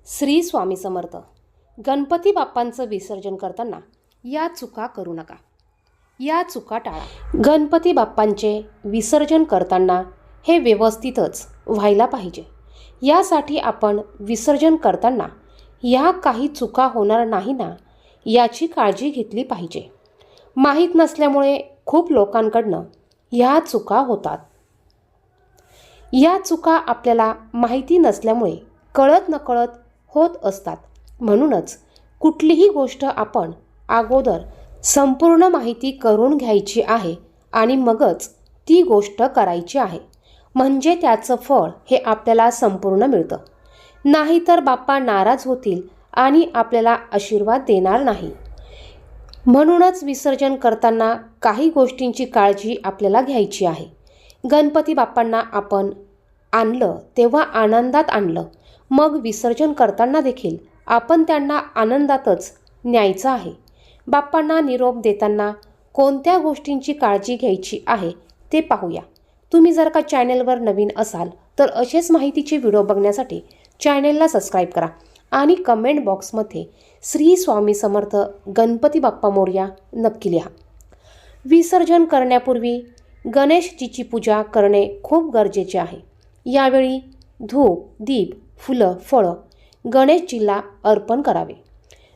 श्री स्वामी समर्थ. गणपती बाप्पांचं विसर्जन करताना या चुका करू नका, या चुका टाळा. गणपती बाप्पांचे विसर्जन करताना हे व्यवस्थितच व्हायला पाहिजे. यासाठी आपण विसर्जन करताना या काही चुका होणार नाही ना, याची काळजी घेतली पाहिजे. माहीत नसल्यामुळे खूप लोकांकडनं ह्या चुका होतात. या चुका आपल्याला माहिती नसल्यामुळे कळत नकळत होत असतात. म्हणूनच कुठलीही गोष्ट आपण अगोदर संपूर्ण माहिती करून घ्यायची आहे आणि मगच ती गोष्ट करायची आहे. म्हणजे त्याचं फळ हे आपल्याला संपूर्ण मिळतं. नाहीतर बाप्पा नाराज होतील आणि आपल्याला आशीर्वाद देणार नाही. म्हणूनच विसर्जन करताना काही गोष्टींची काळजी आपल्याला घ्यायची आहे. गणपती बाप्पांना आपण आणलं तेव्हा आनंदात आणलं, मग विसर्जन करताना देखील आपण त्यांना आनंदातच न्यायचं आहे. बाप्पांना निरोप देताना कोणत्या गोष्टींची काळजी घ्यायची आहे ते पाहूया. तुम्ही जर का चॅनेलवर नवीन असाल तर असेच माहितीचे व्हिडिओ बघण्यासाठी चॅनेलला सबस्क्राईब करा आणि कमेंट बॉक्समध्ये श्री स्वामी समर्थ गणपती बाप्पा मोरया नक्की लिहा. विसर्जन करण्यापूर्वी गणेशजीची पूजा करणे खूप गरजेचे आहे. यावेळी धूप, दीप, फुलं, फळं गणेशजीला अर्पण करावे.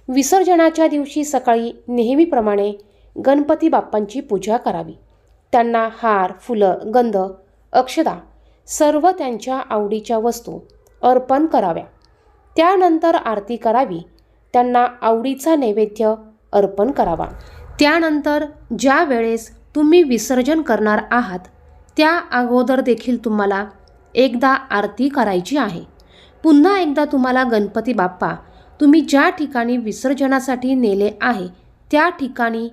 विसर्जनाच्या दिवशी सकाळी नेहमीप्रमाणे गणपती बाप्पांची पूजा करावी. त्यांना हार, फुलं, गंध, अक्षता सर्व त्यांच्या आवडीच्या वस्तू अर्पण कराव्या. त्यानंतर आरती करावी. त्यांना आवडीचा नैवेद्य अर्पण करावा. त्यानंतर ज्या वेळेस तुम्ही विसर्जन करणार आहात त्या अगोदर देखील तुम्हाला एकदा आरती करायची आहे. पुन्हा एकदा तुम्हाला गणपती बाप्पा तुम्ही ज्या ठिकाणी विसर्जनासाठी नेले आहे त्या ठिकाणी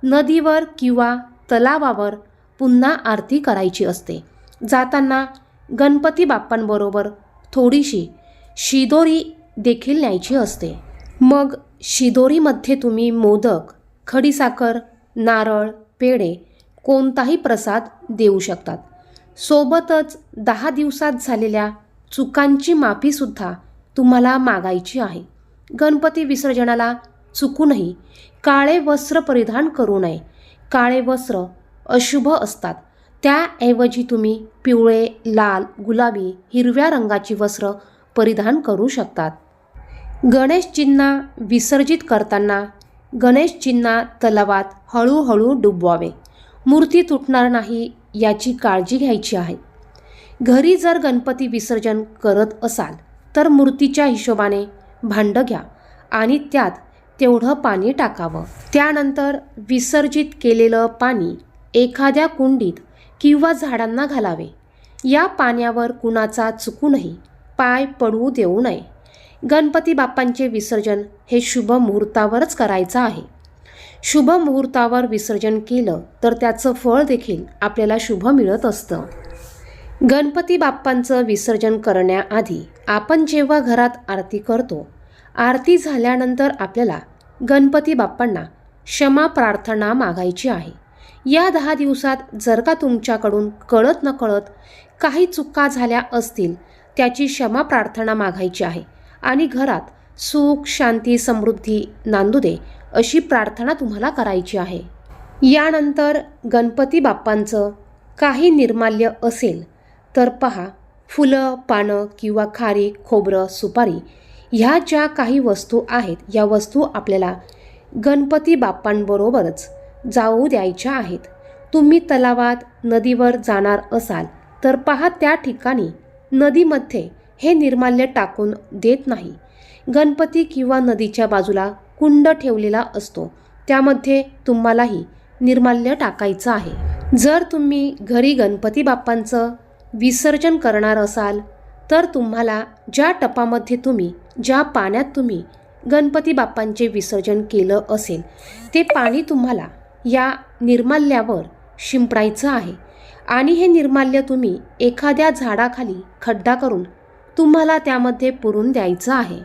नदीवर किंवा तलावावर पुन्हा आरती करायची असते. जाताना गणपती बाप्पांबरोबर थोडीशी शिदोरी देखील न्यायची असते. मग शिदोरीमध्ये तुम्ही मोदक, खडीसाखर, नारळ, पेढे कोणताही प्रसाद देऊ शकतात. सोबतच 10 दिवसात झालेल्या चुकांची माफीसुद्धा तुम्हाला मागायची आहे. गणपती विसर्जनाला चुकूनही काळे वस्त्र परिधान करू नये. काळे वस्त्र अशुभ असतात. त्याऐवजी तुम्ही पिवळे, लाल, गुलाबी, हिरव्या रंगाची वस्त्र परिधान करू शकतात. गणेशजींना विसर्जित करताना गणेशजींना तलावात हळूहळू डुबवावे. मूर्ती तुटणार नाही याची काळजी घ्यायची आहे. घरी जर गणपती विसर्जन करत असाल तर मूर्तीच्या हिशोबाने भांडं घ्या आणि त्यात तेवढं पाणी टाकावं. त्यानंतर विसर्जित केलेलं पाणी एखाद्या कुंडीत किंवा झाडांना घालावे. या पाण्यावर कुणाचा चुकूनही पाय पडू देऊ नये. गणपती बाप्पांचे विसर्जन हे शुभ मुहूर्तावरच करायचं आहे. शुभ मुहूर्तावर विसर्जन केलं तर त्याचं फळ देखील आपल्याला शुभ मिळत असतं. गणपती बाप्पांचं विसर्जन करण्याआधी आपण जेव्हा घरात आरती करतो, आरती झाल्यानंतर आपल्याला गणपती बाप्पांना क्षमा प्रार्थना मागायची आहे. या 10 दिवसात जर का तुमच्याकडून कळत नकळत काही चुका झाल्या असतील त्याची क्षमा प्रार्थना मागायची आहे आणि घरात सुख, शांती, समृद्धी नांदू दे अशी प्रार्थना तुम्हाला करायची आहे. यानंतर गणपती बाप्पांचं काही निर्माल्य असेल तर पहा, फुलं, पानं किंवा खारीक, खोबरं, सुपारी ह्या ज्या काही वस्तू आहेत या वस्तू आपल्याला गणपती बाप्पांबरोबरच जाऊ द्यायच्या आहेत. तुम्ही तलावात, नदीवर जाणार असाल तर पहा त्या ठिकाणी नदीमध्ये हे निर्माल्य टाकून देत नाही. गणपती किंवा नदीच्या बाजूला कुंड ठेवलेला असतो, त्यामध्ये तुम्हालाही निर्माल्य टाकायचं आहे. जर तुम्ही घरी गणपती बाप्पांचं विसर्जन करणार असाल तर तुम्हाला ज्या टपामध्ये तुम्ही, ज्या पाण्यात तुम्ही गणपती बाप्पांचे विसर्जन केलं असेल ते पाणी तुम्हाला या निर्माल्यावर शिंपडायचं आहे आणि हे निर्माल्य तुम्ही एखाद्या झाडाखाली खड्डा करून तुम्हाला त्यामध्ये पुरून द्यायचं आहे.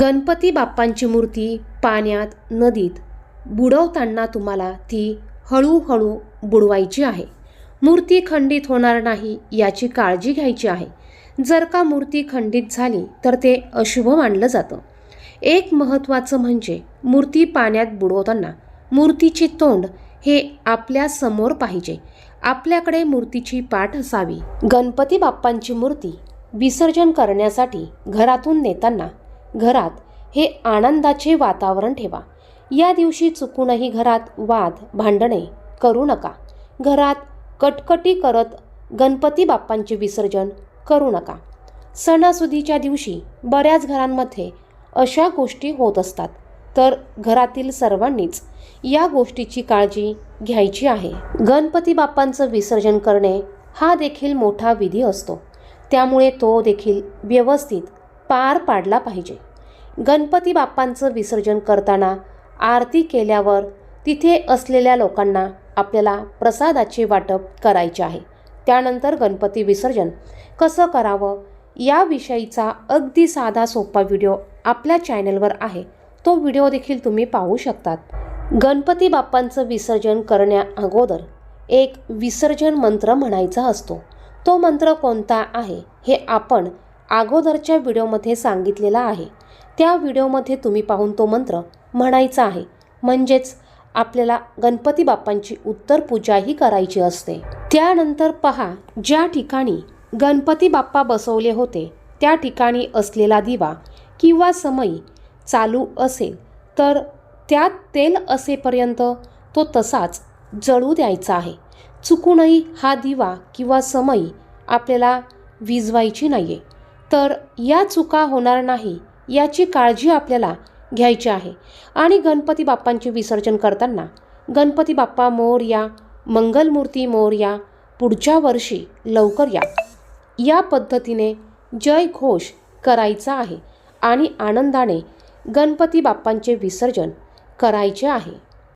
गणपती बाप्पांची मूर्ती पाण्यात, नदीत बुडवताना तुम्हाला ती हळूहळू बुडवायची आहे. मूर्ती खंडित होणार नाही याची काळजी घ्यायची आहे. जर का मूर्ती खंडित झाली तर ते अशुभ मानलं जातं. एक महत्त्वाचं म्हणजे मूर्ती पाण्यात बुडवताना मूर्तीचे तोंड हे आपल्या समोर पाहिजे. आपल्याकडे मूर्तीची पाठ असावी. गणपती बाप्पांची मूर्ती विसर्जन करण्यासाठी घरातून नेताना घरात हे आनंदाचे वातावरण ठेवा. या दिवशी चुकूनही घरात वाद भांडणे करू नका. घरात कटकटी करत गणपती बाप्पांचे विसर्जन करू नका. सणासुदीच्या दिवशी बऱ्याच घरांमध्ये अशा गोष्टी होत असतात, तर घरातील सर्वांनीच या गोष्टीची काळजी घ्यायची आहे. गणपती बाप्पांचं विसर्जन करणे हा देखील मोठा विधी असतो, त्यामुळे तो देखील व्यवस्थित पार पाडला पाहिजे. गणपती बाप्पांचं विसर्जन करताना आरती केल्यावर तिथे असलेल्या लोकांना आपल्याला प्रसादाचे वाटप करायचे आहे. त्यानंतर गणपती विसर्जन कसं करावं याविषयीचा अगदी साधा सोपा व्हिडिओ आपल्या चॅनलवर आहे. तो व्हिडिओ देखील तुम्ही पाहू शकतात. गणपती बाप्पांचं विसर्जन करण्या अगोदर एक विसर्जन मंत्र म्हणायचा असतो. तो मंत्र कोणता आहे हे आपण अगोदरच्या व्हिडिओमध्ये सांगितलेला आहे. त्या व्हिडिओमध्ये तुम्ही पाहून तो मंत्र म्हणायचा आहे. म्हणजेच आपल्याला गणपती बाप्पांची उत्तर पूजाही करायची असते. त्यानंतर पहा, ज्या ठिकाणी गणपती बाप्पा बसवले होते त्या ठिकाणी असलेला दिवा किंवा समई चालू असेल तर त्यात तेल असेपर्यंत तो तसाच जळू द्यायचा आहे. चुकूनही हा दिवा किंवा समई आपल्याला विझवायची नाही आहे. तर या चुका होणार नाही याची काळजी आपल्याला घ्यायची आहे. आणि गणपती बाप्पांचे विसर्जन करताना गणपती बाप्पा मोरया, मंगलमूर्ती मोरया, पुढच्या वर्षी लवकर या, या पद्धतीने जय घोष करायचा आहे आणि आनंदाने गणपती बाप्पांचे विसर्जन करायचे आहे.